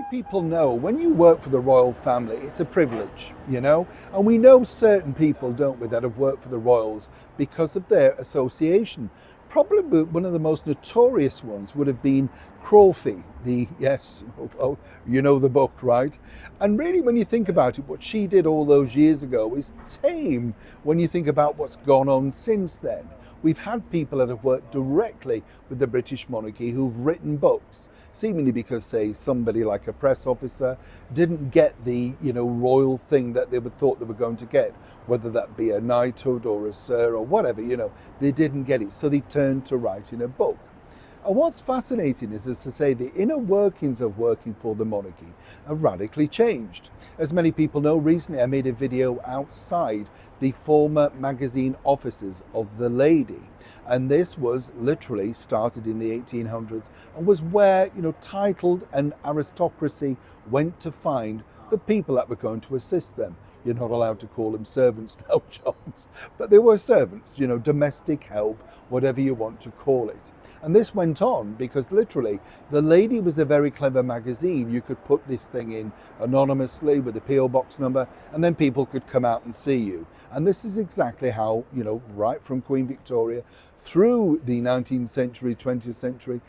people know when you work for the royal family, it's a privilege, you know? And we know certain people, don't we, that have worked for the royals because of their association. Probably one of the most notorious ones would have been Crawfie, yes, oh, you know the book, right? And really, when you think about it, what she did all those years ago is tame when you think about what's gone on since then. We've had people that have worked directly with the British monarchy who've written books, seemingly because, say, somebody like a press officer didn't get the, royal thing that they thought they were going to get, whether that be a knighthood or a sir or whatever, they didn't get it. So they turned to writing a book. And what's fascinating is, as I say, the inner workings of working for the monarchy have radically changed. As many people know, recently I made a video outside the former magazine offices of The Lady. And this was literally started in the 1800s and was where, titled and aristocracy went to find the people that were going to assist them. You're not allowed to call them servants now, Johns, but they were servants, domestic help, whatever you want to call it. And this went on because literally The Lady was a very clever magazine. You could put this thing in anonymously with a PO box number and then people could come out and see you. And this is exactly how, right from Queen Victoria through the 19th century, 20th century,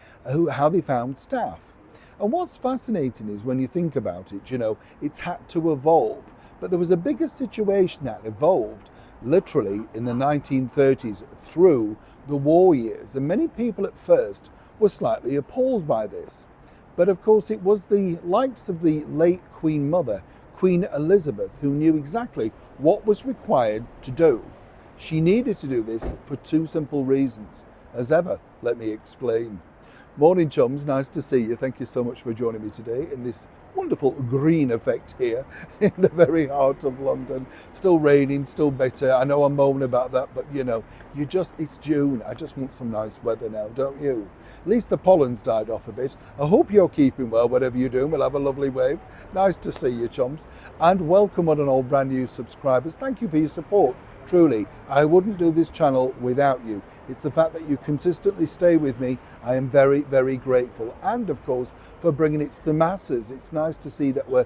how they found staff. And what's fascinating is when you think about it, it's had to evolve. But there was a bigger situation that evolved literally in the 1930s through the war years. And many people at first were slightly appalled by this. But of course, it was the likes of the late Queen Mother, Queen Elizabeth, who knew exactly what was required to do. She needed to do this for two simple reasons. As ever, let me explain. Morning, chums. Nice to see you. Thank you so much for joining me today in this wonderful green effect here in the very heart of London. Still raining, still bitter. I know I'm moaning about that, but it's June. I just want some nice weather now, don't you? At least the pollen's died off a bit. I hope you're keeping well, whatever you're doing. We'll have a lovely wave. Nice to see you, chums. And welcome one and all brand new subscribers. Thank you for your support. Truly, I wouldn't do this channel without you. It's the fact that you consistently stay with me. I am very, very grateful. And of course, for bringing it to the masses. It's nice to see that we're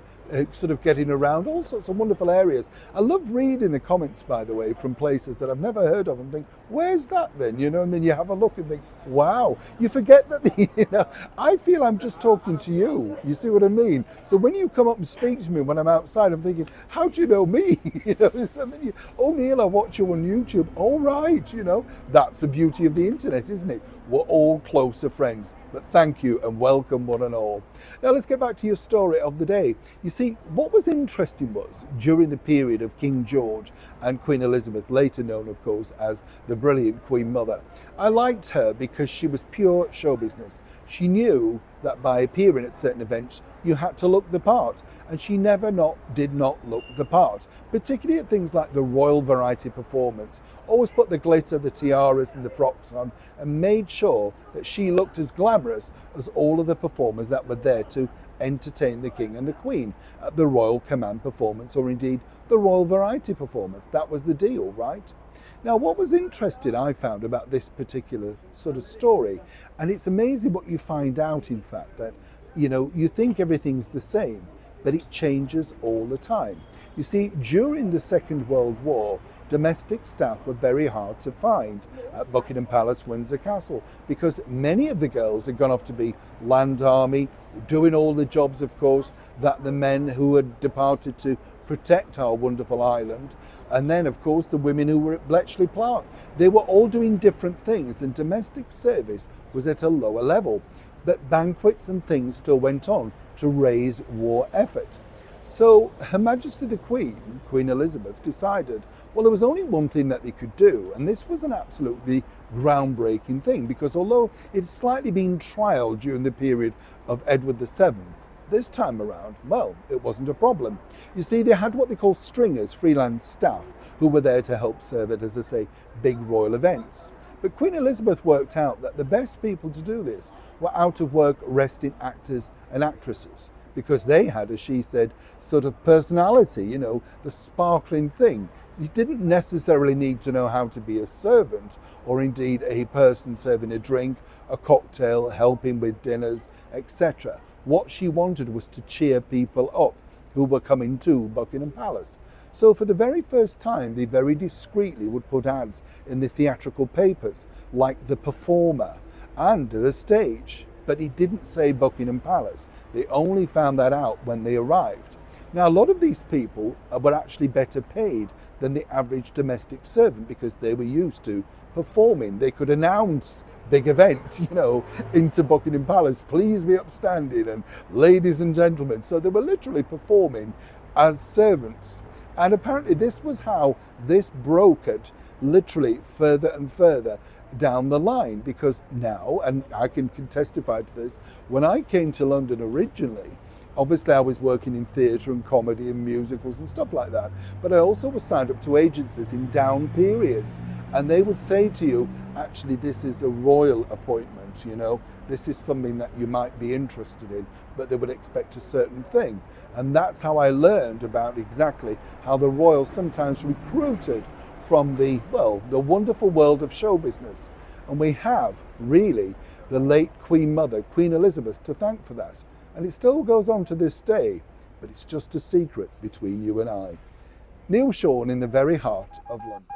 sort of getting around all sorts of wonderful areas. I love reading the comments, by the way, from places that I've never heard of and think, where's that then? And then you have a look and think, wow, you forget that, I feel I'm just talking to you. You see what I mean? So when you come up and speak to me when I'm outside, I'm thinking, how do you know me? And then oh, Neil, I watch you on YouTube. All right, that's the beauty of the internet, isn't it? We're all closer friends. But thank you and welcome one and all. Now let's get back to your story of the day. You see, what was interesting was during the period of King George and Queen Elizabeth, later known, of course, as the brilliant Queen Mother, I liked her because she was pure show business. She knew that by appearing at certain events, you had to look the part, and she did not look the part, particularly at things like the Royal Variety performance. Always put the glitter, the tiaras and the frocks on and made sure that she looked as glamorous as all of the performers that were there to entertain the King and the Queen at the Royal Command performance, or indeed the Royal Variety performance. That was the deal, right? Now, what was interesting, I found, about this particular sort of story, and it's amazing what you find out, in fact, that you think everything's the same, but it changes all the time. You see, during the Second World War, domestic staff were very hard to find at Buckingham Palace, Windsor Castle, because many of the girls had gone off to be land army, doing all the jobs, of course, that the men who had departed to protect our wonderful island. And then, of course, the women who were at Bletchley Park. They were all doing different things, and domestic service was at a lower level. But banquets and things still went on to raise war effort. So Her Majesty the Queen, Queen Elizabeth, decided, well, there was only one thing that they could do, and this was an absolutely groundbreaking thing, because although it's slightly been trialled during the period of Edward VII, this time around, well, it wasn't a problem. You see, they had what they call stringers, freelance staff, who were there to help serve at, as I say, big royal events. But Queen Elizabeth worked out that the best people to do this were out of work resting actors and actresses. because they had, as she said, sort of personality, you know, the sparkling thing. You didn't necessarily need to know how to be a servant or indeed a person serving a drink, a cocktail, helping with dinners, etc. What she wanted was to cheer people up who were coming to Buckingham Palace. So for the very first time, they very discreetly would put ads in the theatrical papers, like The Performer and The Stage. But it didn't say Buckingham Palace. They only found that out when they arrived. Now, a lot of these people were actually better paid than the average domestic servant because they were used to performing. They could announce big events, you know, into Buckingham Palace, please be upstanding, and ladies and gentlemen. So they were literally performing as servants. And apparently this was how this brokered literally further and further down the line, because now, and I can testify to this, when I came to London originally, obviously I was working in theatre and comedy and musicals and stuff like that, but I also was signed up to agencies in down periods, and they would say to you, actually this is a royal appointment, you know, this is something that you might be interested in, but they would expect a certain thing. And that's how I learned about exactly how the royals sometimes recruited from the wonderful world of show business. And we have really the late Queen Mother, Queen Elizabeth, to thank for that. And it still goes on to this day, but it's just a secret between you and I. Neil Sean in the very heart of London.